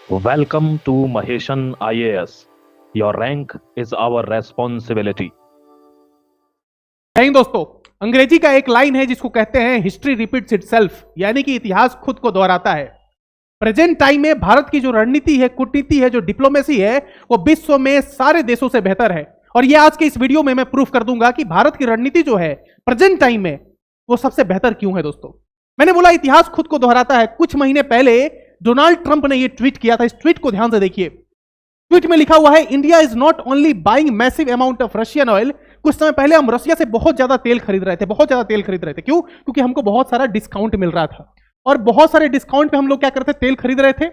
Welcome to Maheshan IAS. Your rank is our responsibility. नहीं दोस्तों, अंग्रेजी का एक लाइन है जिसको कहते हैं हिस्ट्री रिपीट्स इटसेल्फ, यानी कि इतिहास खुद को दोहराता है। प्रेजेंट टाइम में भारत की जो रणनीति है, कूटनीति है, जो डिप्लोमेसी है, वो विश्व में सारे देशों से बेहतर है। और ये आज के इस वीडियो में मैं प्रूफ कर दूंगा कि भारत की रणनीति जो है प्रेजेंट टाइम में वो सबसे बेहतर क्यों है। दोस्तों, मैंने बोला इतिहास खुद को दोहराता है। कुछ महीने पहले डोनाल्ड ट्रंप ने ये ट्वीट किया था। इस ट्वीट को ध्यान से देखिए। ट्वीट में लिखा हुआ है, India is not only buying massive amount of Russian oil. कुछ समय पहले हम रशिया से बहुत ज्यादा तेल खरीद रहे थे, बहुत ज्यादा तेल खरीद रहे थे। क्यों? क्योंकि हमको बहुत सारा डिस्काउंट मिल रहा था, और बहुत सारे डिस्काउंट पे हम लोग क्या करते थे, तेल खरीद रहे थे।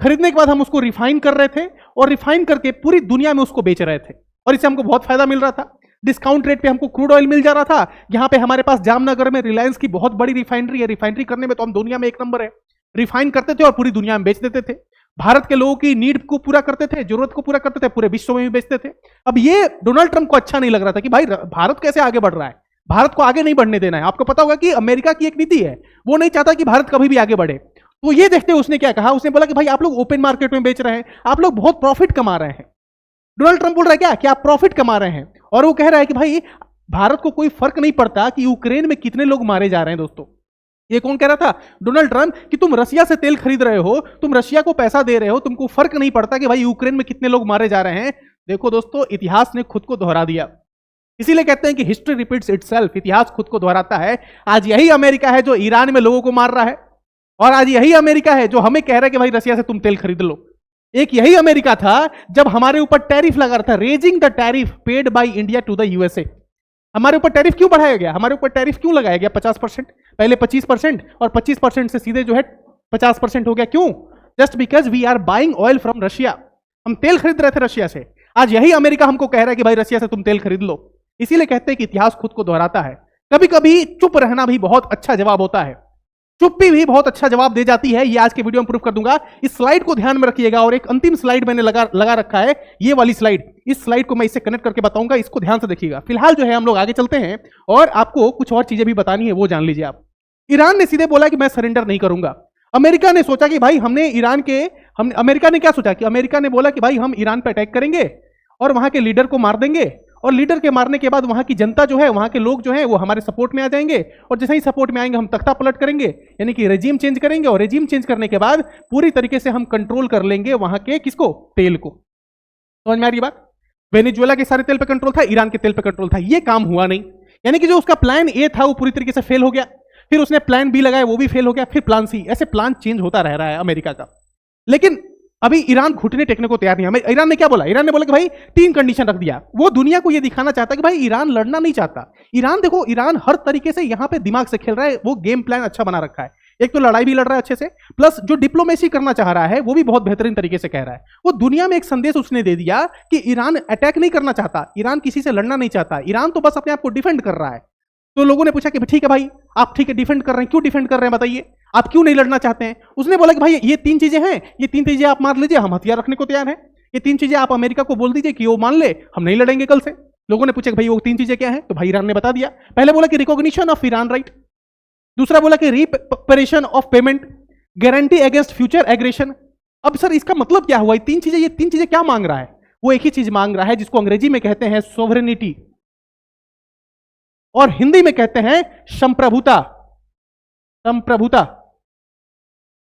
खरीदने के बाद हम उसको रिफाइन कर रहे थे, और रिफाइन करके पूरी दुनिया में उसको बेच रहे थे, और इससे हमको बहुत फायदा मिल रहा था। डिस्काउंट रेट पे हमको क्रूड ऑयल मिल जा रहा था। यहाँ पे हमारे पास जामनगर में रिलायंस की बहुत बड़ी रिफाइनरी है। रिफाइनरी करने में तो हम दुनिया में एक नंबर है। रिफाइन करते थे और पूरी दुनिया में बेच देते थे। भारत के लोगों की नीड को पूरा करते थे, जरूरत को पूरा करते थे, पूरे विश्व में भी बेचते थे। अब ये डोनाल्ड ट्रंप को अच्छा नहीं लग रहा था कि भाई भारत कैसे आगे बढ़ रहा है, भारत को आगे नहीं बढ़ने देना है। आपको पता होगा कि अमेरिका की एक नीति है, वो नहीं चाहता कि भारत कभी भी आगे बढ़े। तो ये देखते हुए उसने क्या कहा, उसने बोला कि भाई आप लोग ओपन मार्केट में बेच रहे हैं, आप लोग बहुत प्रॉफिट कमा रहे हैं। डोनाल्ड ट्रंप बोल रहा है क्या कि आप प्रॉफिट कमा रहे हैं, और वो कह रहा है कि भाई भारत को कोई फर्क नहीं पड़ता कि यूक्रेन में कितने लोग मारे जा रहे हैं। दोस्तों, ये कौन कह रहा था? डोनाल्ड ट्रंप, कि तुम रशिया से तेल खरीद रहे हो, तुम रशिया को पैसा दे रहे हो, तुमको फर्क नहीं पड़ता कि भाई यूक्रेन में कितने लोग मारे जा रहे हैं। देखो दोस्तों, इतिहास ने खुद को दोहरा दिया। इसीलिए कहते हैं कि हिस्ट्री रिपीट्स इटसेल्फ, इतिहास खुद को दोहराता है। आज यही अमेरिका है जो ईरान में लोगों को मार रहा है, और आज यही अमेरिका है जो हमें कह रहा है कि भाई रशिया से तुम तेल खरीद लो। एक यही अमेरिका था जब हमारे ऊपर टैरिफ लगा रहा था, raising the tariff paid by India to the USA. हमारे ऊपर टैरिफ क्यों बढ़ाया गया, हमारे ऊपर टैरिफ क्यों लगाया गया 50%? पहले 25%, और 25% से सीधे जो है 50% हो गया। क्यों? Just because we are buying oil from Russia. हम तेल खरीद रहे थे रशिया से। आज यही अमेरिका हमको कह रहा है कि भाई रशिया से तुम तेल खरीद लो। इसीलिए कहते हैं कि इतिहास खुद को दोहराता है। कभी कभी चुप रहना भी बहुत अच्छा जवाब होता है, चुप्पी भी बहुत अच्छा जवाब दे जाती है। ये आज के वीडियो में प्रूफ कर दूंगा। इस स्लाइड को ध्यान में रखिएगा, और एक अंतिम स्लाइड मैंने लगा रखा है, ये वाली स्लाइड। इस स्लाइड को मैं इससे कनेक्ट करके बताऊंगा, इसको ध्यान से देखिएगा। फिलहाल जो है हम लोग आगे चलते हैं, और आपको कुछ और चीजें भी बतानी है, वो जान लीजिए आप। ईरान ने सीधे बोला कि मैं सरेंडर नहीं करूंगा। अमेरिका ने सोचा कि भाई अमेरिका ने क्या सोचा कि अमेरिका ने बोला कि भाई हम ईरान पर अटैक करेंगे और वहां के लीडर को मार देंगे, और लीडर के मारने के बाद वहां की जनता जो है, वहां के लोग जो है, वो हमारे सपोर्ट में आ जाएंगे, और जैसे ही सपोर्ट में आएंगे हम तख्ता पलट करेंगे, यानी कि रेजिम चेंज करेंगे, और रेजिम चेंज करने के बाद पूरी तरीके से हम कंट्रोल कर लेंगे वहां के किसको? तेल को। समझ में आ रही बात? वेनेजुएला के सारे तेल पे कंट्रोल था, ईरान के तेल पे कंट्रोल था। ये काम हुआ नहीं, यानी कि जो उसका प्लान ए था वो पूरी तरीके से फेल हो गया। फिर उसने प्लान बी लगाया, वो भी फेल हो गया। फिर प्लान सी, ऐसे प्लान चेंज होता रह रहा है अमेरिका का। लेकिन अभी ईरान घुटने टेकने को तैयार नहीं है। ईरान ने क्या बोला? ईरान ने बोला कि भाई 3 कंडीशन रख दिया। वो दुनिया को ये दिखाना चाहता है कि भाई ईरान लड़ना नहीं चाहता। ईरान, देखो ईरान हर तरीके से यहां पे दिमाग से खेल रहा है, वो गेम प्लान अच्छा बना रखा है। एक तो लड़ाई भी लड़ रहा है अच्छे से, प्लस जो डिप्लोमेसी करना चाह रहा है वो भी बहुत बेहतरीन तरीके से कह रहा है। वो दुनिया में एक संदेश उसने दे दिया कि ईरान अटैक नहीं करना चाहता, ईरान किसी से लड़ना नहीं चाहता, ईरान तो बस अपने आप को डिफेंड कर रहा है। तो लोगों ने पूछा कि ठीक है भाई, आप ठीक है डिफेंड कर रहे हैं, क्यों डिफेंड कर रहे हैं बताइए, आप क्यों नहीं लड़ना चाहते हैं? उसने बोला कि भाई ये 3 चीजें हैं, ये 3 चीजें आप मान लीजिए, हम हथियार रखने को तैयार हैं। ये 3 चीजें आप अमेरिका को बोल दीजिए कि वो मान ले, हम नहीं लड़ेंगे कल से। लोगों ने पूछा कि भाई वो 3 चीजें क्या हैं, तो भाई ईरान ने बता दिया। पहले बोला कि रिकॉग्निशन ऑफ ईरान राइट, दूसरा बोला कि reparation of payment, guarantee against future aggression. अब सर इसका मतलब क्या हुआ? ये 3 चीजें क्या मांग रहा है? वो एक ही चीज मांग रहा है जिसको अंग्रेजी में कहते हैं सोवरेनिटी, और हिंदी में कहते हैं संप्रभुता। संप्रभुता,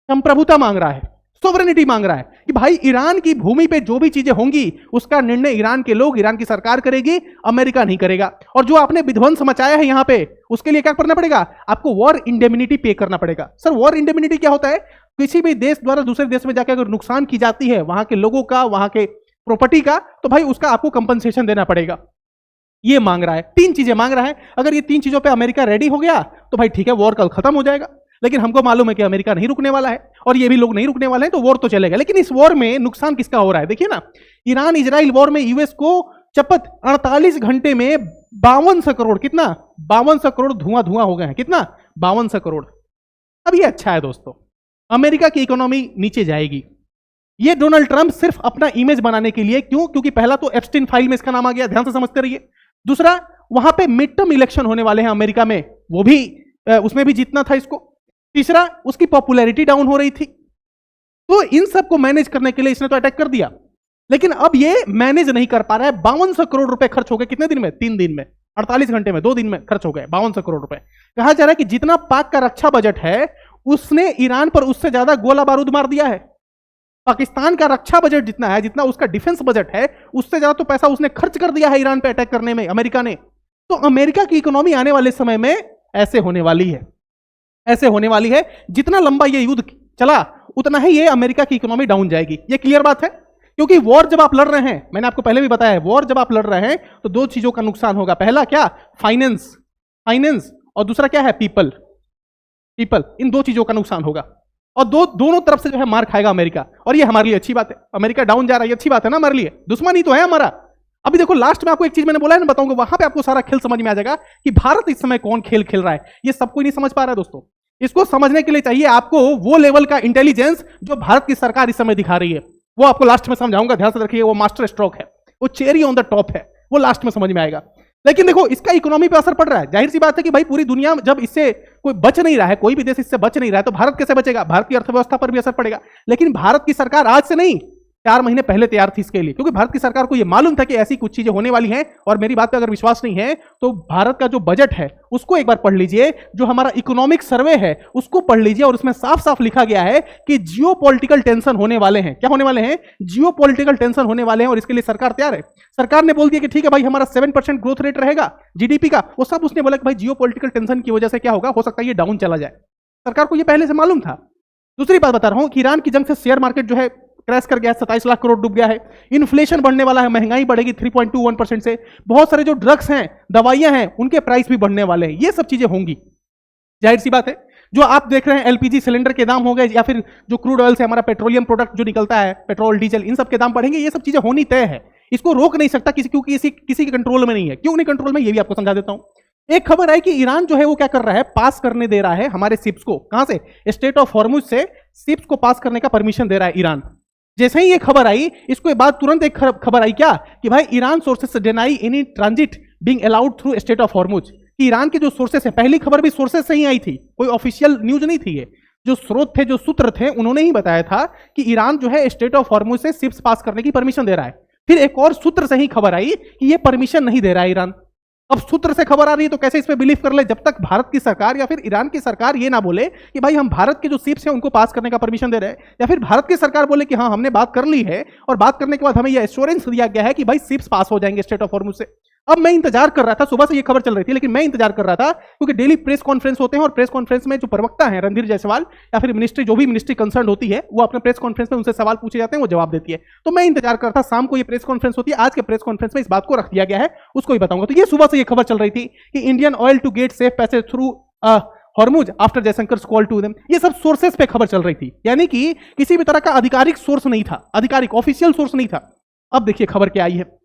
संप्रभुता मांग रहा है, सोवरेनिटी मांग रहा है कि भाई ईरान की भूमि पे जो भी चीजें होंगी उसका निर्णय ईरान के लोग, ईरान की सरकार करेगी, अमेरिका नहीं करेगा। और जो आपने विध्वंस मचाया है यहां पे, उसके लिए क्या करना पड़ेगा? आपको वॉर इंडेमिनिटी पे करना पड़ेगा। सर वॉर इंडेमिनिटी क्या होता है? किसी भी देश द्वारा दूसरे देश में जाकर अगर नुकसान की जाती है वहां के लोगों का, वहां के प्रॉपर्टी का, तो भाई उसका आपको कंपनसेशन देना पड़ेगा। ये मांग रहा है, 3 चीजें मांग रहा है। अगर ये 3 चीजों पे अमेरिका रेडी हो गया तो भाई ठीक है, वॉर कल खत्म हो जाएगा। लेकिन हमको मालूम है कि अमेरिका नहीं रुकने वाला है, और ये भी लोग नहीं रुकने वाले हैं, तो वॉर तो चलेगा। लेकिन इस वॉर में नुकसान किसका हो रहा है? देखिए ना, ईरान इजराइल वॉर में यूएस को चपत 48 घंटे में 5200 करोड़, कितना? 5200 करोड़ धुआं हो गए हैं। कितना? 5200 करोड़। अब ये अच्छा है दोस्तों, अमेरिका की इकोनॉमी नीचे जाएगी। ये डोनाल्ड ट्रंप सिर्फ अपना इमेज बनाने के लिए। क्यों? क्योंकि पहला तो एप्स्टीन फाइल में इसका नाम आ गया, ध्यान से समझते रहिए। दूसरा, वहां पे मिड टर्म इलेक्शन होने वाले हैं अमेरिका में, वो भी उसमें भी जीतना था इसको। तीसरा, उसकी पॉपुलैरिटी डाउन हो रही थी। तो इन सबको मैनेज करने के लिए इसने तो अटैक कर दिया, लेकिन अब ये मैनेज नहीं कर पा रहा है। 5200 करोड़ रुपए खर्च हो गए कितने दिन में? 3 दिन में, 48 घंटे में, 2 दिन में खर्च हो गए 5200 करोड़ रुपए। कहा जा रहा है कि जितना पाक का रक्षा बजट है उसने ईरान पर उससे ज्यादा गोला बारूद मार दिया है। पाकिस्तान का रक्षा बजट जितना है, जितना उसका डिफेंस बजट है, उससे ज्यादा तो पैसा उसने खर्च कर दिया है ईरान पे अटैक करने में, अमेरिका ने। तो अमेरिका की इकोनॉमी आने वाले समय में ऐसे होने वाली है, ऐसे होने वाली है। जितना लंबा ये युद्ध चला उतना ही ये अमेरिका की इकोनॉमी डाउन जाएगी। ये क्लियर बात है, क्योंकि वॉर जब आप लड़ रहे हैं, मैंने आपको पहले भी बताया है, वॉर जब आप लड़ रहे हैं तो 2 चीजों का नुकसान होगा। पहला क्या? फाइनेंस, और दूसरा क्या है? पीपल। इन 2 चीजों का नुकसान होगा, और दोनों तरफ से जो है मार खाएगा अमेरिका। और ये हमारे लिए अच्छी बात है, अमेरिका डाउन जा रहा है, ये अच्छी बात है ना हमारे लिए, दुश्मनी तो है हमारा। अभी देखो लास्ट में आपको एक चीज मैंने बोला है ना, बताऊंगा, वहां पे आपको सारा खेल समझ में आ जाएगा कि भारत इस समय कौन खेल खेल रहा है। ये सब कोई नहीं समझ पा रहा है दोस्तों। इसको समझने के लिए चाहिए आपको वो लेवल का इंटेलिजेंस जो भारत की सरकार इस समय दिखा रही है। वो आपको लास्ट में समझाऊंगा, ध्यान से रखिए। वो मास्टर स्ट्रोक है, वो चेरी ऑन द टॉप है, वो लास्ट में समझ में आएगा। लेकिन देखो इसका इकोनॉमी पे असर पड़ रहा है। जाहिर सी बात है कि भाई पूरी दुनिया जब इससे कोई बच नहीं रहा है, कोई भी देश इससे बच नहीं रहा है, तो भारत कैसे बचेगा? भारत की अर्थव्यवस्था पर भी असर पड़ेगा। लेकिन भारत की सरकार आज से नहीं, 4 महीने पहले तैयार थी इसके लिए, क्योंकि भारत की सरकार को यह मालूम था कि ऐसी कुछ चीजें होने वाली हैं। और मेरी बात पे अगर विश्वास नहीं है तो भारत का जो बजट है उसको एक बार पढ़ लीजिए, जो हमारा इकोनॉमिक सर्वे है उसको पढ़ लीजिए, और उसमें साफ साफ लिखा गया है कि जियोपॉलिटिकल टेंशन होने वाले हैं। क्या होने वाले हैं? जियोपॉलिटिकल टेंशन होने वाले हैं, और इसके लिए सरकार तैयार है। सरकार ने बोल दिया कि ठीक है भाई, हमारा 7% ग्रोथ रेट रहेगा जीडीपी का। वो सब उसने बोला कि भाई जियोपॉलिटिकल टेंशन की वजह से क्या होगा, हो सकता है ये डाउन चला जाए। सरकार को ये पहले से मालूम था। दूसरी बात बता रहा हूं कि ईरान की जंग से शेयर मार्केट जो है क्रैश कर गया है, 27 लाख करोड़ डूब गया है। इन्फ्लेशन बढ़ने वाला है, महंगाई बढ़ेगी 3.21% से। बहुत सारे जो ड्रग्स हैं, दवाइयां हैं, उनके प्राइस भी बढ़ने वाले हैं। ये सब चीजें होंगी, जाहिर सी बात है। जो आप देख रहे हैं एलपीजी सिलेंडर के दाम हो गए, या फिर जो क्रूड ऑयल से हमारा पेट्रोलियम प्रोडक्ट जो निकलता है, पेट्रोल डीजल, इन सब के दाम बढ़ेंगे। ये सब चीजें होनी तय है, इसको रोक नहीं सकता क्योंकि किसी के कंट्रोल में नहीं है। क्यों नहीं कंट्रोल में, ये भी आपको समझा देता हूं। एक खबर है कि ईरान जो है वो क्या कर रहा है, पास करने दे रहा है हमारे शिप्स को। कहां से? स्टेट ऑफ हॉर्मुज से शिप्स को पास करने का परमिशन दे रहा है ईरान। जैसे ही ये खबर आई, इसके बाद तुरंत एक खबर आई क्या, कि भाई Iran sources deny any transit being allowed through strait of Hormuz. Iran के जो सोर्सेस है, पहली खबर भी सोर्सेस से ही आई थी, कोई ऑफिशियल न्यूज नहीं थी। ये जो स्रोत थे, जो सूत्र थे, उन्होंने ही बताया था कि ईरान जो है स्टेट ऑफ हॉर्मुज से शिप्स पास करने की परमिशन दे रहा है। फिर एक और सूत्र से ही खबर आई कि ये परमिशन नहीं दे रहा है ईरान। अब सूत्र से खबर आ रही है तो कैसे इस पे बिलीव कर ले, जब तक भारत की सरकार या फिर ईरान की सरकार ये ना बोले कि भाई हम भारत के जो शिप्स हैं उनको पास करने का परमिशन दे रहे हैं, या फिर भारत की सरकार बोले कि हाँ हमने बात कर ली है, और बात करने के बाद हमें यह एश्योरेंस दिया गया है कि भाई शिप्स पास हो जाएंगे स्टेट ऑफ हॉर्मुज से। अब मैं इंतजार कर रहा था, सुबह से ये खबर चल रही थी, लेकिन मैं इंतजार कर रहा था क्योंकि डेली प्रेस कॉन्फ्रेंस होते हैं, और प्रेस कॉन्फ्रेंस में जो प्रवक्ता है रणधीर जायसवाल या फिर मिनिस्ट्री, जो भी मिनिस्ट्री कंसर्न होती है, वो अपने प्रेस कॉन्फ्रेंस में उनसे सवाल पूछे जाते हैं, वो जवाब देती है। तो मैं इंतजार कर रहा था, शाम को ये प्रेस कॉन्फ्रेंस होती है, आज के प्रेस कॉन्फ्रेंस में इस बात को रख दिया गया है, उसको ही बताऊंगा। तो ये सुबह से ये खबर चल रही थी कि Indian oil to get safe passage through Hormuz after Jaishankar call to them. ये सब सोर्सेस पे खबर चल रही थी, यानी कि किसी भी तरह का आधिकारिक सोर्स नहीं था, आधिकारिक ऑफिशियल सोर्स नहीं था। अब देखिए खबर क्या आई है।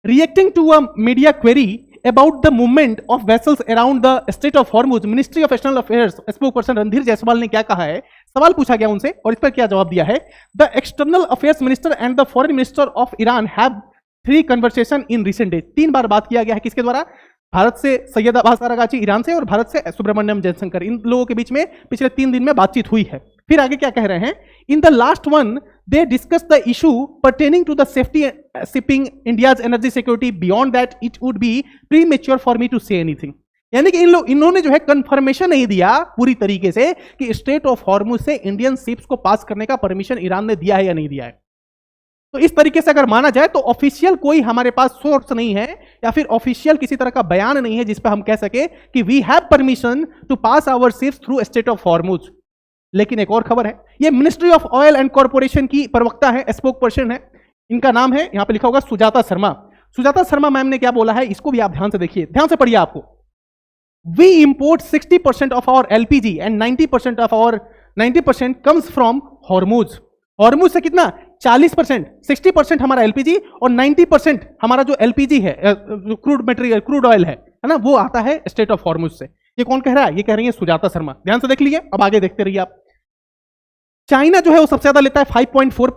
Reacting to a media query about the movement of vessels around the Strait of Hormuz, Ministry of External Affairs spokesperson Randhir Jaiswal ने क्या कहा है, सवाल पूछा गया उनसे और इस पर क्या जवाब दिया है। The External Affairs Minister and the Foreign Minister of Iran have 3 conversation in recent days। 3 बार बात किया गया है, किसके द्वारा? भारत से सैयद अब्बास अरागाची ईरान से, और भारत से सुब्रमण्यम जयशंकर, इन लोगों के बीच में पिछले 3 दिन में बातचीत हुई है। फिर आगे क्या कह रहे हैं, in the last one they discuss the issue pertaining to the safety shipping India's energy security, beyond that it would be premature for me to say anything. यानी कि इन्होंने जो है कंफर्मेशन नहीं दिया पूरी तरीके से कि स्टेट ऑफ हॉर्मुज से इंडियन शिप्स को पास करने का परमिशन ईरान ने दिया है या नहीं दिया है। तो इस तरीके से अगर माना जाए तो ऑफिशियल कोई हमारे पास सोर्स नहीं है, या फिर ऑफिशियल किसी तरह का बयान नहीं है जिस पर हम कह सके कि we have permission to pass our ships through strait of Hormuz. लेकिन एक और खबर है, ये ministry of oil and corporation की प्रवक्ता है, स्पोक पर्सन है, इनका नाम है, यहां पे लिखा होगा सुजाता शर्मा। सुजाता शर्मा मैम ने क्या बोला है, इसको भी आप ध्यान से देखिए, ध्यान से पढ़िए। आपको we import 60% of our LPG and 90% comes from Hormuz. Hormuz से कितना? 40%, 60% हमारा एलपीजी और 90% हमारा जो एलपीजी है, क्रूड मटेरियल, क्रूड ऑयल है ना, वो आता है स्टेट ऑफ हॉर्मुज से। ये कौन कह रहा है? ये कह रही है सुजाता शर्मा। ध्यान से देख लीजिए, अब आगे देखते रहिए आप। चाइना जो है वो सबसे ज्यादा लेता है, 5.4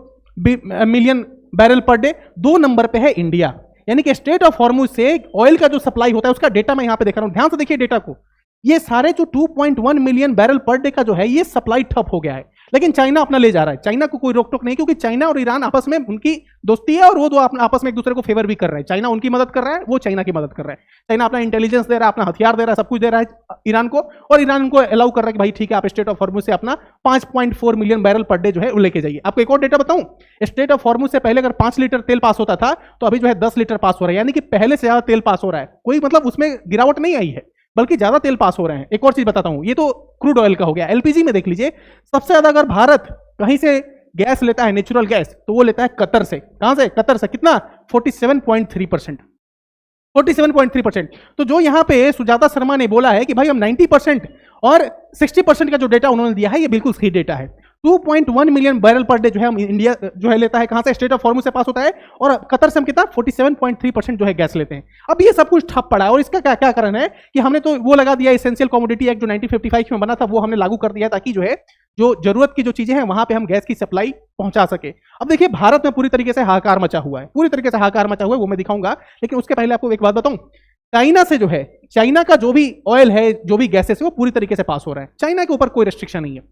million barrel per day. 2 number पे है इंडिया। यानी कि स्टेट ऑफ हॉर्मुज से ऑयल का जो सप्लाई होता है उसका डेटा मैं यहां पे देख रहा हूं, ध्यान से देखिए डेटा को। ये सारे जो 2.1 मिलियन बैरल पर डे का जो है ये सप्लाई ठप हो गया है। लेकिन चाइना अपना ले जा रहा है, चाइना को कोई रोक टोक नहीं, क्योंकि चाइना और ईरान आपस में उनकी दोस्ती है और वो दो आपस में एक दूसरे को फेवर भी कर रहे हैं। चाइना उनकी मदद कर रहा है, वो चाइना की मदद कर रहा है। चाइना अपना इंटेलिजेंस दे रहा है, अपना हथियार दे रहा है, सब कुछ दे रहा है ईरान को, और ईरान उनको अलाउ कर रहा है कि भाई ठीक है, आप स्टेट ऑफ हॉर्मुज से अपना 5.4 मिलियन बैरल पर डे जो है वो लेके जाइए। आपको एक और डेटा बताऊं, स्टेट ऑफ हॉर्मुज से पहले अगर 5 लीटर तेल पास होता था तो अभी जो है 10 लीटर पास हो रहा है, यानी कि पहले से ज्यादा तेल पास हो रहा है। कोई मतलब उसमें गिरावट नहीं आई है, बल्कि ज्यादा तेल पास हो रहे हैं। एक और चीज बताता हूं, ये तो क्रूड ऑयल का हो गया। एलपीजी में देख लीजिए, सबसे ज्यादा अगर भारत कहीं से गैस लेता है, नेचुरल गैस, तो वो लेता है कतर से। कहां से? कतर से। कितना? 47.3%। 47.3%। तो जो यहां पे सुजाता शर्मा ने बोला है कि भाई हम 90% और 60% का जो डेटा उन्होंने दिया है, ये बिल्कुल सही डेटा है। 2.1 मिलियन बैरल पर डे जो है हम इंडिया जो है लेता है, कहां से? स्टेट ऑफ हॉर्मुज से पास होता है, और कतर से हम कितना? 47.3% जो है गैस लेते हैं। अब ये सब कुछ ठप पड़ा है, और इसका क्या क्या कारण है कि हमने तो वो लगा दिया, एसेंशियल कमोडिटी एक्ट जो 1955 में बना था, वो हमने लागू कर दिया ताकि जो है जो जरूरत की जो चीजें हैं वहां पे हम गैस की सप्लाई पहुंचा सके। अब देखिए भारत में पूरी तरीके से हाहाकार मचा हुआ है, पूरी तरीके से हाहाकार मचा हुआ है, वो मैं दिखाऊंगा। लेकिन उसके पहले आपको एक बात बताऊं, चाइना से जो है, चाइना का जो भी ऑयल है, जो भी गैसेस है, वो पूरी तरीके से पास हो रहा है। चाइना के ऊपर कोई रेस्ट्रिक्शन नहीं है,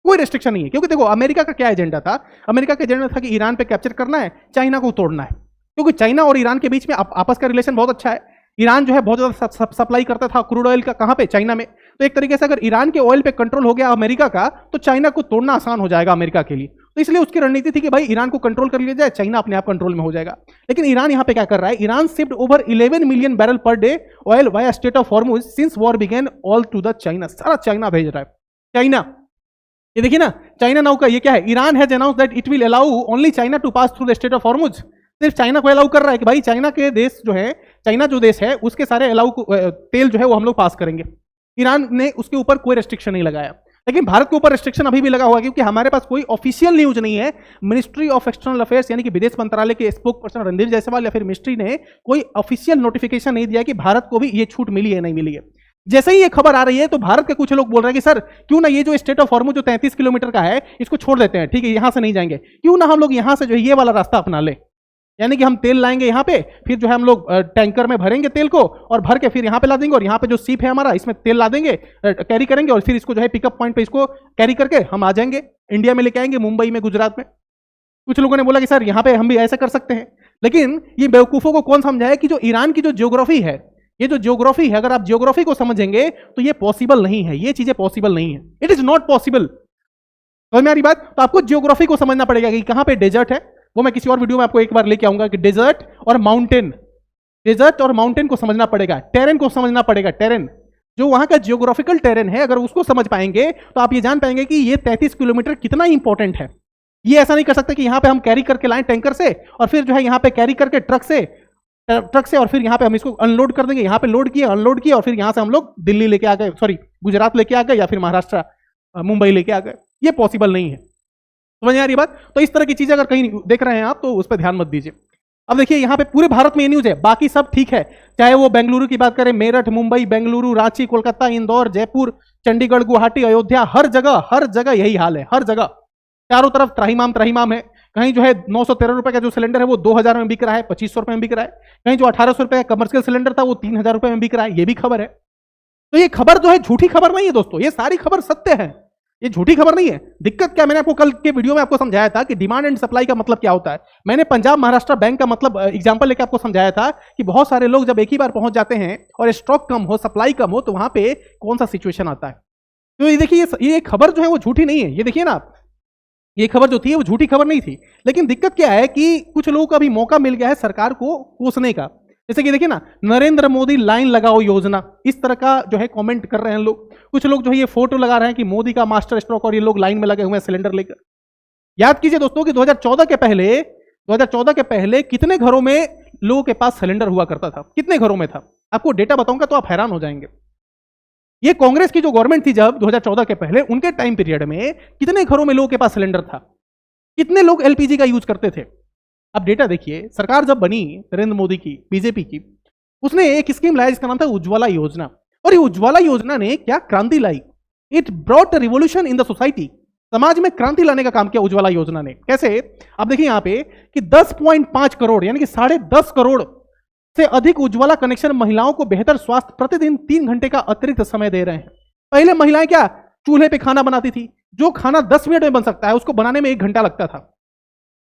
कोई रेस्ट्रिक्शन नहीं है, क्योंकि देखो अमेरिका का क्या एजेंडा था? अमेरिका का एजेंडा था कि ईरान पे कैप्चर करना है, चाइना को तोड़ना है, क्योंकि चाइना और ईरान के बीच में आपस का रिलेशन बहुत अच्छा है। ईरान जो है बहुत ज्यादा सप्लाई करता था क्रूड ऑयल का, कहां पे? चाइना में। तो एक तरीके से अगर ईरान के ऑयल पे कंट्रोल हो गया अमेरिका का, तो चाइना को तोड़ना आसान हो जाएगा अमेरिका के लिए। तो इसलिए उसकी रणनीति थी कि भाई ईरान को कंट्रोल कर लिया जाए, चाइना अपने आप कंट्रोल में हो जाएगा। लेकिन ईरान यहां पे क्या कर रहा है? Iran shift over 11 million barrel per day oil via strait of Hormuz since war began all to the China. सारा चाइना भेज रहा है। चाइना, ये देखिए ना, चाइना नाउ का ये क्या है? Iran has announced that it will allow only China to pass through the strait of Hormuz. सिर्फ चाइना को अलाउ कर रहा है कि भाई चाइना के देश जो है, चाइना जो देश है उसके सारे तेल जो है वो हम लोग पास करेंगे। ईरान ने उसके ऊपर कोई रेस्ट्रिक्शन नहीं लगाया। लेकिन भारत के ऊपर रेस्ट्रिक्शन अभी भी लगा हुआ है, क्योंकि हमारे पास कोई ऑफिशियल न्यूज नहीं है। मिनिस्ट्री ऑफ एक्सटर्नल अफेयर्स यानी कि विदेश मंत्रालय के स्पोक पर्सन रणधीर जायसवाल या फिर मिनिस्ट्री ने कोई ऑफिशियल नोटिफिकेशन नहीं दिया कि भारत को भी ये छूट मिली है नहीं मिली है। जैसे ही ये खबर आ रही है तो भारत के कुछ लोग बोल रहे हैं कि सर क्यों ना ये जो स्टेट ऑफ हॉर्मुज जो 33 किलोमीटर का है इसको छोड़ देते हैं, ठीक है, यहां से नहीं जाएंगे, क्यों ना हम लोग यहां से जो है ये वाला रास्ता अपना ले। यानी कि हम तेल लाएंगे यहाँ पे, फिर जो है हम लोग टैंकर में भरेंगे तेल को और भर के फिर यहाँ पे ला देंगे, और यहाँ पे जो सीप है हमारा इसमें तेल ला देंगे, कैरी करेंगे, और फिर इसको जो है पिकअप पॉइंट पे इसको कैरी करके हम आ जाएंगे, इंडिया में लेके आएंगे, मुंबई में, गुजरात में। कुछ लोगों ने बोला कि सर यहाँ पे हम भी ऐसा कर सकते हैं। लेकिन ये बेवकूफों को कौन समझाए कि जो ईरान की जो ज्योग्राफी है, ये जो ज्योग्राफी है, अगर आप ज्योग्राफी को समझेंगे तो ये पॉसिबल नहीं है, ये चीजें पॉसिबल नहीं है, इट इज नॉट पॉसिबल। समझ में आ रही बात? तो आपको ज्योग्राफी को समझना पड़ेगा कि कहां पे डेजर्ट है, वो मैं किसी और वीडियो में आपको एक बार लेके आऊंगा कि डेजर्ट और माउंटेन, डेजर्ट और माउंटेन को समझना पड़ेगा, टेरेन को समझना पड़ेगा। टेरेन जो वहां का जियोग्राफिकल टेरेन है, अगर उसको समझ पाएंगे तो आप ये जान पाएंगे कि ये 33 किलोमीटर कितना इंपॉर्टेंट है। ये ऐसा नहीं कर सकते कि यहां पे हम कैरी करके लाएं टैंकर से और फिर जो है यहां पे कैरी करके ट्रक से और फिर यहां पे हम इसको अनलोड कर देंगे, यहां पे लोड किया, अनलोड किया, और फिर यहां से हम लोग दिल्ली लेके आ गए, सॉरी गुजरात लेके आ गए, या फिर महाराष्ट्र मुंबई लेके आ गए। ये पॉसिबल नहीं है। समझ आ रही बात? तो इस तरह की चीजें अगर कहीं देख रहे हैं आप तो उस पर ध्यान मत दीजिए। अब देखिए यहाँ पे पूरे भारत में ये न्यूज है, बाकी सब ठीक है, चाहे वो बेंगलुरु की बात करें, मेरठ, मुंबई, बेंगलुरु, रांची, कोलकाता, इंदौर, जयपुर, चंडीगढ़, गुवाहाटी, अयोध्या, हर जगह यही हाल है। हर जगह चारों तरफ त्राहिमाम है। कहीं जो है 913 रुपए का जो सिलेंडर है वो 2000 में बिक रहा है, 2500 रुपए में बिक रहा है। कहीं जो 1800 रुपए का कमर्शियल सिलेंडर था वो 3000 रुपए में बिक रहा है, ये भी खबर है। तो ये खबर जो है झूठी खबर नहीं है दोस्तों, ये सारी खबर सत्य है, ये झूठी खबर नहीं है। दिक्कत क्या, मैंने आपको कल के वीडियो में आपको समझाया था कि डिमांड एंड सप्लाई का मतलब क्या होता है। मैंने पंजाब महाराष्ट्र बैंक का मतलब एग्जांपल लेकर आपको समझाया था कि बहुत सारे लोग जब एक ही बार पहुंच जाते हैं और स्टॉक कम हो, सप्लाई कम हो, तो वहां पे कौन सा सिचुएशन आता है। तो ये देखिए, ये खबर जो है वो झूठी नहीं है। ये देखिए ना आप, ये खबर जो थी वो झूठी खबर नहीं थी। लेकिन दिक्कत क्या है कि कुछ लोगों को अभी मौका मिल गया है सरकार को कोसने का। जैसे कि देखिए ना, नरेंद्र मोदी लाइन लगाओ योजना, इस तरह का जो है कमेंट कर रहे हैं लोग। कुछ लोग जो है ये फोटो लगा रहे हैं कि मोदी का मास्टर स्ट्रोक और ये लोग लाइन में लगे हुए हैं सिलेंडर लेकर। याद कीजिए दोस्तों कि 2014 के पहले कितने घरों में लोगों के पास सिलेंडर हुआ करता था, कितने घरों में था। आपको डेटा बताऊंगा तो आप हैरान हो जाएंगे। ये कांग्रेस की जो गवर्नमेंट थी जब 2014 के पहले, उनके टाइम पीरियड में कितने घरों में लोगों के पास सिलेंडर था, कितने लोग एलपीजी का यूज करते थे। अब डेटा देखिए, सरकार जब बनी नरेंद्र मोदी की, बीजेपी की, उसने एक स्कीम लाया जिसका नाम था उज्ज्वला योजना। और ये उज्ज्वला योजना ने क्या क्रांति लाई, it brought revolution in the society. समाज में क्रांति लाने का काम किया उज्ज्वला योजना ने। कैसे? अब देखिए यहां पे कि 10.5 करोड़ यानी कि 10.5 करोड़ से अधिक उज्ज्वला कनेक्शन महिलाओं को बेहतर स्वास्थ्य, प्रतिदिन 3 घंटे का अतिरिक्त समय दे रहे हैं। पहले महिलाएं क्या चूल्हे पे खाना बनाती थी, जो खाना 10 मिनट में बन सकता है उसको बनाने में 1 घंटा लगता था।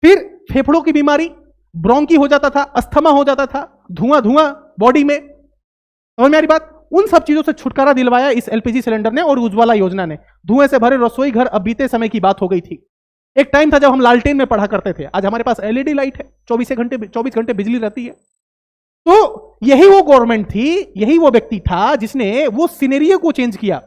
फिर फेफड़ों की बीमारी, ब्रोंकी हो जाता था, अस्थमा हो जाता था, धुआं धुआं बॉडी में। समझ में आ रही बात? उन सब चीजों से छुटकारा दिलवाया इस एलपीजी सिलेंडर ने और उज्ज्वला योजना ने। धुएं से भरे रसोई घर अब बीते समय की बात हो गई थी। एक टाइम था जब हम लालटेन में पढ़ा करते थे, आज हमारे पास एलईडी लाइट है, 24 घंटे बिजली रहती है। तो यही वो गवर्नमेंट थी, यही वो व्यक्ति था जिसने वो सिनेरियो को चेंज किया,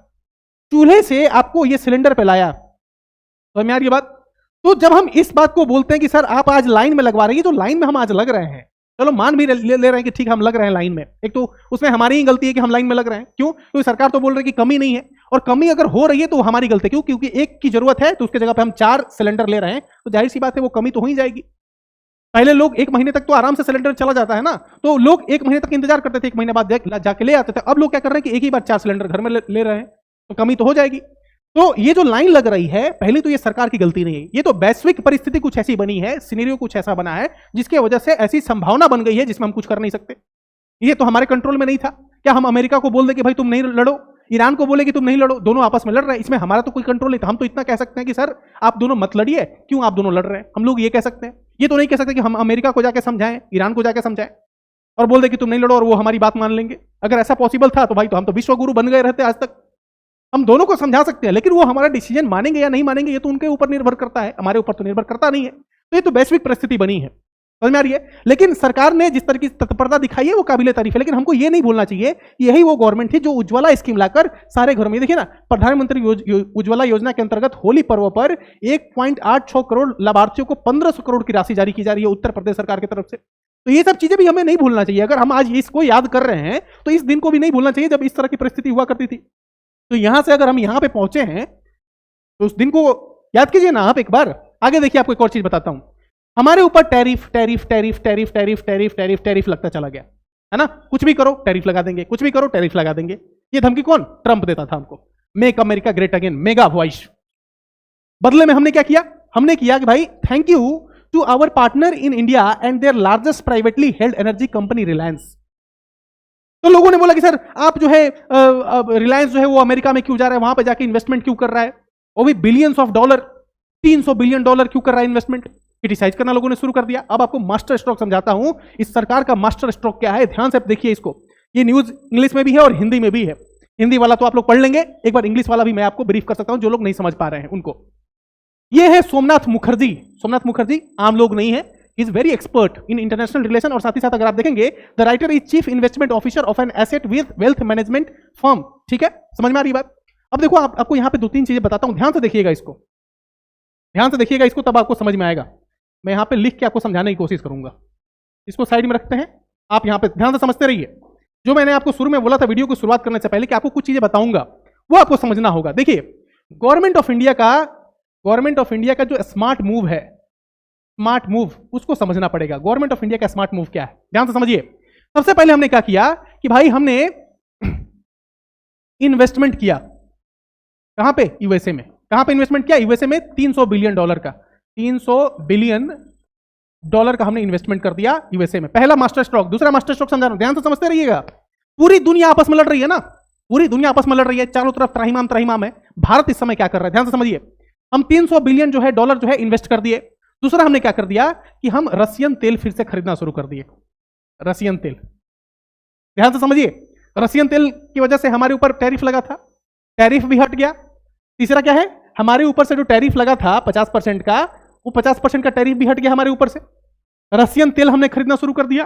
चूल्हे से आपको ये सिलेंडर पे लाया। समझ में आ रही बात? तो जब हम इस बात को बोलते हैं कि सर आप आज लाइन में लगवा रही है, तो लाइन में हम आज लग रहे हैं, चलो मान भी ले रहे हैं कि ठीक हम लग रहे हैं लाइन में। एक तो उसमें हमारी ही गलती है कि हम लाइन में लग रहे हैं। क्यों? क्योंकि सरकार तो बोल रही है कि कमी नहीं है, और कमी अगर हो रही है तो हमारी गलती है। क्यों? क्योंकि एक की जरूरत है तो उसके जगह पे हम 4 सिलेंडर ले रहे हैं, तो जाहिर सी बात है वो कमी तो हो ही जाएगी। पहले लोग 1 महीने तक तो आराम से सिलेंडर चला जाता है ना, तो लोग 1 महीने तक इंतजार करते थे, 1 महीने बाद जाके ले आते थे। अब लोग क्या कर रहे हैं कि एक ही बार 4 सिलेंडर घर में ले रहे हैं, तो कमी तो हो जाएगी। तो ये जो लाइन लग रही है, पहले तो ये सरकार की गलती नहीं है, ये तो वैश्विक परिस्थिति कुछ ऐसी बनी है, सिनेरियो कुछ ऐसा बना है जिसकी वजह से ऐसी संभावना बन गई है जिसमें हम कुछ कर नहीं सकते। ये तो हमारे कंट्रोल में नहीं था। क्या हम अमेरिका को बोल दें कि भाई तुम नहीं लड़ो, ईरान को बोले कि तुम नहीं लड़ो, दोनों आपस में लड़ रहे हैं, इसमें हमारा तो कोई कंट्रोल नहीं था। हम तो इतना कह सकते हैं कि सर आप दोनों मत लड़िए, क्यों आप दोनों लड़ रहे हैं, हम लोग ये कह सकते हैं। ये तो नहीं कह सकते कि हम अमेरिका को जाके समझाएं, ईरान को जाके समझाएं और बोल दे कि तुम नहीं लड़ो और वो हमारी बात मान लेंगे। अगर ऐसा पॉसिबल था तो भाई तो हम तो विश्व गुरु बन गए रहते आज तक। हम दोनों को समझा सकते हैं, लेकिन वो हमारा डिसीजन मानेंगे या नहीं मानेंगे ये तो उनके ऊपर निर्भर करता है, हमारे ऊपर तो निर्भर करता नहीं है। तो ये तो वैश्विक परिस्थिति बनी है, समझ में आ रही है। लेकिन सरकार ने जिस तरह की तत्परता दिखाई है वो काबिले तारीफ है, लेकिन हमको ये नहीं भूलना चाहिए कि यही वो गवर्नमेंट थी जो उज्ज्वला स्कीम लाकर सारे घरों में, देखिए ना, प्रधानमंत्री उज्ज्वला योजना के अंतर्गत होली पर्व पर 1.86 करोड़ लाभार्थियों को 1500 करोड़ की राशि जारी की जा रही है उत्तर प्रदेश सरकार की तरफ से। तो ये सब चीजें भी हमें नहीं भूलना चाहिए। अगर हम आज इसको याद कर रहे हैं तो इस दिन को भी नहीं भूलना चाहिए जब इस तरह की परिस्थिति हुआ करती थी। तो यहां से अगर हम यहां पे पहुंचे हैं तो उस दिन को याद कीजिए ना आप एक बार। आगे देखिए, आपको एक और चीज बताता हूं। हमारे ऊपर tariff tariff tariff tariff tariff tariff tariff tariff लगता चला गया, है ना। कुछ भी करो टैरिफ लगा देंगे, कुछ भी करो टैरिफ लगा देंगे। ये धमकी कौन? ट्रंप देता था हमको, make America great again, mega voice. बदले में हमने क्या किया? हमने किया कि भाई thank you to our partner in India and their largest privately held energy company Reliance. तो लोगों ने बोला कि सर आप जो है रिलायंस जो है वो अमेरिका में क्यों जा रहा है, वहां पे जाके इन्वेस्टमेंट क्यों कर रहा है, वो भी billions of dollar, 300 billion dollar क्यों कर रहा है इन्वेस्टमेंट। क्रिटिसाइज करना लोगों ने शुरू कर दिया। अब आपको मास्टर स्ट्रोक समझाता हूं, इस सरकार का मास्टर स्ट्रोक क्या है, ध्यान से देखिए इसको। ये न्यूज इंग्लिश में भी है और हिंदी में भी है। हिंदी वाला तो आप लोग पढ़ लेंगे, एक बार इंग्लिश वाला भी मैं आपको ब्रीफ कर सकता हूं जो लोग नहीं समझ पा रहे हैं उनको। ये है सोमनाथ मुखर्जी। सोमनाथ मुखर्जी आम लोग नहीं है, is very expert in international relation, और साथ ही साथ अगर आप देखेंगे the writer is chief investment officer of an asset with wealth management firm. ठीक है, समझ में आ रही बात। अब देखो आपको यहां पे 2-3 चीजें बताता हूं, ध्यान से देखिएगा इसको, ध्यान से देखिएगा इसको, तब आपको समझ में आएगा। मैं यहां पे लिख के आपको समझाने की कोशिश करूंगा। इसको साइड में रखते हैं, आप यहां पे ध्यान से समझते रहिए। जो मैंने आपको शुरू में बोला था वीडियो को शुरुआत करने से पहले कि आपको कुछ चीजें बताऊंगा, वो आपको समझना होगा। देखिए, गवर्नमेंट ऑफ इंडिया का जो स्मार्ट मूव है, स्मार्ट मूव, उसको समझना पड़ेगा। गवर्नमेंट ऑफ इंडिया का स्मार्ट मूव क्या है, ध्यान से समझिए। सबसे पहले हमने क्या किया कि भाई हमने इन्वेस्टमेंट किया, कहां पे? यूएसए में। कहां पे इन्वेस्टमेंट किया? यूएसए में 300 बिलियन डॉलर का, 300 बिलियन डॉलर का हमने इन्वेस्टमेंट कर दिया यूएसए में। पहला मास्टर स्ट्रोक। दूसरा मास्टर स्ट्रोक समझा रहा हूं, ध्यान से समझते रहिएगा। पूरी दुनिया आपस में लड़ रही है ना, पूरी दुनिया आपस में लड़ रही है, चारों तरफ त्राहिमाम त्राहिमाम है। भारत इस समय क्या कर रहा है, ध्यान से समझिए। हम 300 बिलियन जो है डॉलर जो है इन्वेस्ट कर दिए। दूसरा हमने क्या कर दिया कि हम रशियन तेल फिर से खरीदना शुरू कर दिए। रशियन तेल, ध्यान से समझिए। रशियन तेल की वजह से हमारे ऊपर टैरिफ लगा था, टैरिफ भी हट गया। तीसरा क्या है, हमारे ऊपर से जो टैरिफ लगा था 50% का, वो 50% का टैरिफ भी हट गया हमारे ऊपर से। रशियन तेल हमने खरीदना शुरू कर दिया।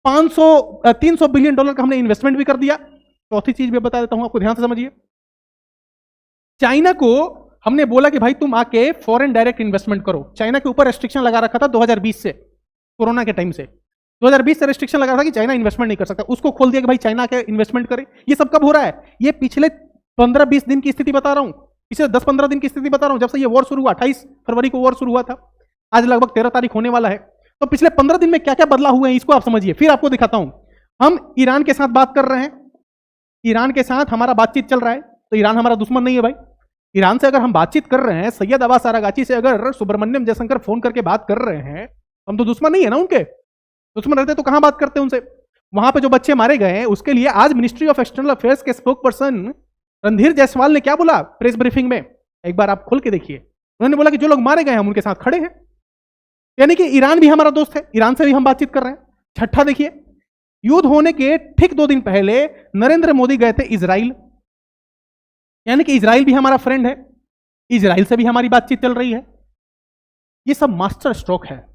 300 बिलियन डॉलर का हमने इन्वेस्टमेंट भी कर दिया। चौथी चीज मैं बता देता हूं आपको, ध्यान से समझिए। चाइना को हमने बोला कि भाई तुम आके फॉरेन डायरेक्ट इन्वेस्टमेंट करो। चाइना के ऊपर रेस्ट्रिक्शन लगा रखा था 2020 से, कोरोना के टाइम से 2020 से रेस्ट्रिक्शन लगा था कि चाइना इन्वेस्टमेंट नहीं कर सकता। उसको खोल दिया कि भाई चाइना के इन्वेस्टमेंट करे। ये सब कब हो रहा है? ये पिछले 15-20 दिन की स्थिति बता रहा हूं, पिछले 10-15 दिन की स्थिति बता रहा हूं, जब से ये वॉर शुरू हुआ। 28 फरवरी को वॉर शुरू हुआ था, आज लगभग 13 तारीख होने वाला है। तो पिछले 15 दिन में क्या क्या बदलाव हुए हैं इसको आप समझिए, फिर आपको दिखाता हूं। हम ईरान के साथ बात कर रहे हैं, ईरान के साथ हमारा बातचीत चल रहा है, तो ईरान हमारा दुश्मन नहीं है भाई। ईरान से अगर हम बातचीत कर रहे हैं, सैयद अब्बास अरागाची से अगर सुब्रमण्यम जयशंकर फोन करके बात कर रहे हैं, हम तो दुश्मन नहीं है ना उनके। दुश्मन रहते तो कहां बात करते उनसे। वहां पे जो बच्चे मारे गए हैं उसके लिए आज मिनिस्ट्री ऑफ एक्सटर्नल अफेयर्स के स्पोक पर्सन रणधीर जायसवाल ने क्या बोला प्रेस ब्रीफिंग में, एक बार आप खोल के देखिए। उन्होंने बोला कि जो लोग मारे गए हम उनके साथ खड़े हैं, यानी कि ईरान भी हमारा दोस्त है, ईरान से भी हम बातचीत कर रहे हैं। छठा देखिए, युद्ध होने के ठीक 2 दिन पहले नरेंद्र मोदी गए थे इजराइल, यानी कि इजराइल भी हमारा फ्रेंड है, इजराइल से भी हमारी बातचीत चल रही है। ये सब मास्टर स्ट्रोक है।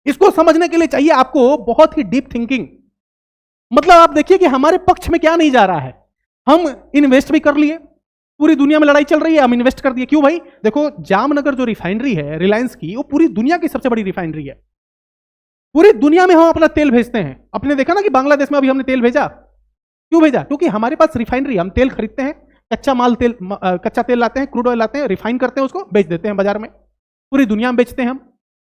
इसको समझने के लिए चाहिए आपको बहुत ही डीप थिंकिंग। मतलब आप देखिए कि हमारे पक्ष में क्या नहीं जा रहा है। हम इन्वेस्ट भी कर लिए, पूरी दुनिया में लड़ाई चल रही है, हम इन्वेस्ट कर दिए। क्यों भाई? देखो जामनगर जो रिफाइनरी है रिलायंस की, वो पूरी दुनिया की सबसे बड़ी रिफाइनरी है। पूरी दुनिया में हम अपना तेल भेजते हैं। आपने देखा ना कि बांग्लादेश में अभी हमने तेल भेजा। क्यों भेजा? क्योंकि हमारे पास रिफाइनरी, हम तेल खरीदते हैं, कच्चा तेल लाते हैं, क्रूड ऑयल लाते हैं, रिफाइन करते हैं, उसको बेच देते हैं बाजार में, पूरी दुनिया में बेचते हैं हम।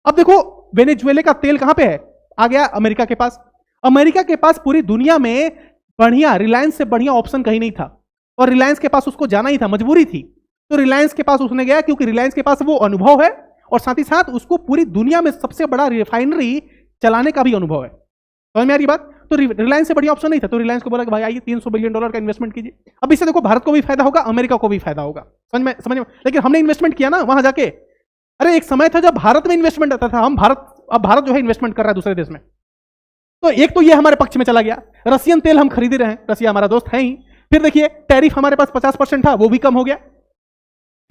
अब देखो वेनेजुएला का तेल कहां पे है? आ गया अमेरिका के पास। अमेरिका के पास पूरी दुनिया में बढ़िया, रिलायंस से बढ़िया ऑप्शन कहीं नहीं था, और रिलायंस के पास उसको जाना ही था, मजबूरी थी। तो रिलायंस के पास उसने गया, क्योंकि रिलायंस के पास वो अनुभव है, और साथ ही साथ उसको पूरी दुनिया में सबसे बड़ा रिफाइनरी चलाने का भी अनुभव है। समझ में आ रही बात? तो रिलायंस से बढ़िया ऑप्शन नहीं था, तो रिलायंस को बोला कि भाई आइए $300 बिलियन का इन्वेस्टमेंट कीजिए। अब इससे देखो भारत को भी फायदा होगा, अमेरिका को भी फायदा होगा। समझ में? लेकिन हमने इन्वेस्टमेंट किया ना वहां जाके। अरे एक समय था जब भारत में इन्वेस्टमेंट आता था, अब भारत जो है इन्वेस्टमेंट कर रहा है दूसरे देश में। तो एक तो ये हमारे पक्ष में चला गया। रशियन तेल हम खरीद रहे हैं, रशिया हमारा दोस्त है ही। फिर देखिए टैरिफ हमारे पास 50% था, वो भी कम हो गया।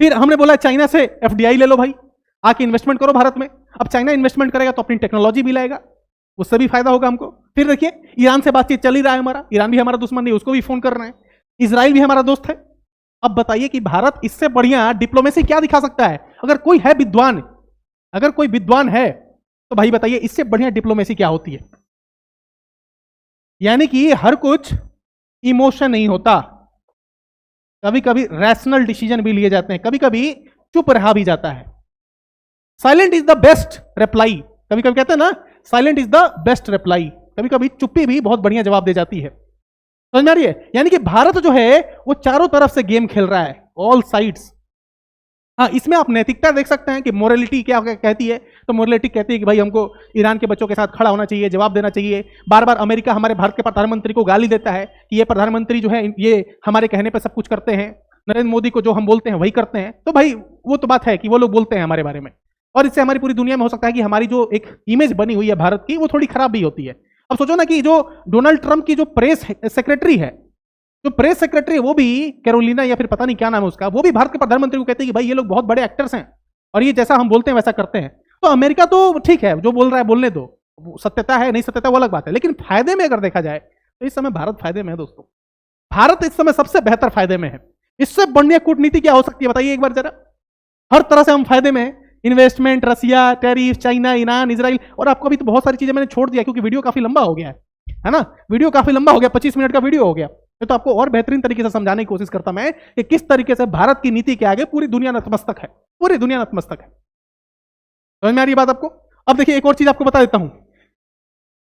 फिर हमने बोला चाइना से FDI ले लो भाई, आके इन्वेस्टमेंट करो भारत में। अब चाइना इन्वेस्टमेंट करेगा तो अपनी टेक्नोलॉजी भी लाएगा, उससे भी फायदा होगा हमको। फिर देखिए ईरान से बातचीत चल ही रहा है हमारा, ईरान भी हमारा दुश्मन नहीं, उसको भी फोन कर रहे हैं। इजराइल भी हमारा दोस्त है। अब बताइए कि भारत इससे बढ़िया डिप्लोमेसी क्या दिखा सकता है? अगर कोई है विद्वान, अगर कोई विद्वान है तो भाई बताइए इससे बढ़िया डिप्लोमेसी क्या होती है? यानी कि हर कुछ इमोशन नहीं होता, कभी कभी रैशनल डिसीजन भी लिए जाते हैं, कभी कभी चुप रहा भी जाता है। Silent is the best reply, कभी कभी कहते हैं ना silent is the best reply. कभी कभी चुप्पी भी बहुत बढ़िया जवाब दे जाती है। समझ में आ रही है? यानी कि भारत जो है वो चारों तरफ से गेम खेल रहा है, ऑल साइड्स। हाँ, इसमें आप नैतिकता देख सकते हैं कि मोरालिटी क्या कहती है। तो मोरालिटी कहती है कि भाई हमको ईरान के बच्चों के साथ खड़ा होना चाहिए, जवाब देना चाहिए। बार बार अमेरिका हमारे भारत के प्रधानमंत्री को गाली देता है कि ये प्रधानमंत्री जो है ये हमारे कहने पर सब कुछ करते हैं, नरेंद्र मोदी को जो हम बोलते हैं वही करते हैं। तो भाई वो तो बात है कि वो लोग बोलते हैं हमारे बारे में, और इससे हमारी पूरी दुनिया में हो सकता है कि हमारी जो एक इमेज बनी हुई है भारत की वो थोड़ी खराब भी होती है। अब सोचो ना कि जो डोनाल्ड ट्रंप की जो प्रेस सेक्रेटरी है, जो प्रेस सेक्रेटरी है वो भी कैरोलिना या फिर पता नहीं क्या नाम है उसका, वो भी भारत के प्रधानमंत्री को कहते हैं कि भाई ये लोग बहुत बड़े एक्टर्स हैं और ये जैसा हम बोलते हैं वैसा करते हैं। तो अमेरिका तो ठीक है, जो बोल रहा है बोलने दो, सत्यता है नहीं सत्यता वो अलग बात है, लेकिन फायदे में अगर देखा जाए तो इस समय भारत फायदे में है दोस्तों। भारत इस समय सबसे बेहतर फायदे में है। इससे बढ़िया कूटनीति क्या हो सकती है बताइए एक बार जरा। हर तरह से हम फायदे में हैं, इन्वेस्टमेंट, रसिया, टैरिफ, चाइना, ईरान, इजराइल। और आपको अभी तो बहुत सारी चीजें मैंने छोड़ दिया क्योंकि वीडियो काफी लंबा हो गया है ना। वीडियो काफी लंबा हो गया, 25 मिनट का वीडियो हो गया। तो आपको और बेहतरीन तरीके से समझाने की कोशिश करता मैं कि किस तरीके से भारत की नीति के आगे पूरी दुनिया नतमस्तक है, पूरी दुनिया नतमस्तक है। समझ में आ रही बात आपको? अब देखिए एक और चीज आपको बता देता हूं,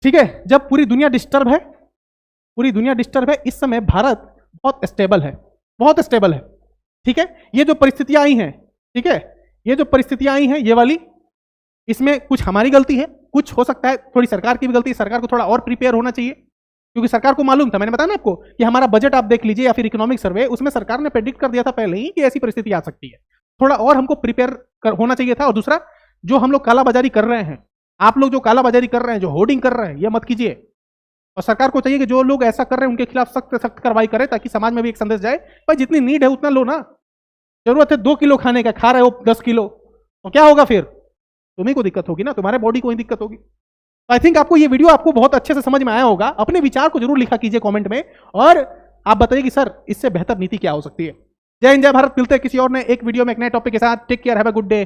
ठीक है। जब पूरी दुनिया डिस्टर्ब है, पूरी दुनिया डिस्टर्ब है, इस समय भारत बहुत स्टेबल है, बहुत स्टेबल है, ठीक है। ये जो परिस्थितियां आई हैं, ठीक है, ये जो परिस्थितियां आई हैं ये वाली, इसमें कुछ हमारी गलती है, कुछ हो सकता है थोड़ी सरकार की भी गलती है। सरकार को थोड़ा और प्रिपेयर होना चाहिए क्योंकि सरकार को मालूम था, मैंने बताया ना आपको कि हमारा बजट आप देख लीजिए या फिर इकोनॉमिक सर्वे, उसमें सरकार ने प्रेडिक्ट कर दिया था पहले ही कि ऐसी परिस्थिति आ सकती है। थोड़ा और हमको प्रिपेयर होना चाहिए था। और दूसरा, जो हम लोग कालाबाजारी कर रहे हैं, आप लोग जो कालाबाजारी कर रहे हैं, जो होर्डिंग कर रहे हैं, ये मत कीजिए। और सरकार को चाहिए कि जो लोग ऐसा कर रहे हैं उनके खिलाफ सख्त सख्त कार्रवाई करे ताकि समाज में भी एक संदेश जाए, भाई जितनी नीड है उतना लो ना। जरूरत है 2 किलो खाने का, खा रहे हो 10 किलो, तो क्या होगा फिर? तुम्ही को दिक्कत होगी ना, तुम्हारे बॉडी को ही दिक्कत होगी। आई थिंक आपको ये वीडियो आपको बहुत अच्छे से समझ में आया होगा। अपने विचार को जरूर लिखा कीजिए कमेंट में, और आप बताइए कि सर इससे बेहतर नीति क्या हो सकती है। जय हिंद, जय भारत। मिलते हैं किसी और नए एक वीडियो में एक नए टॉपिक के साथ। Take care, have a good day.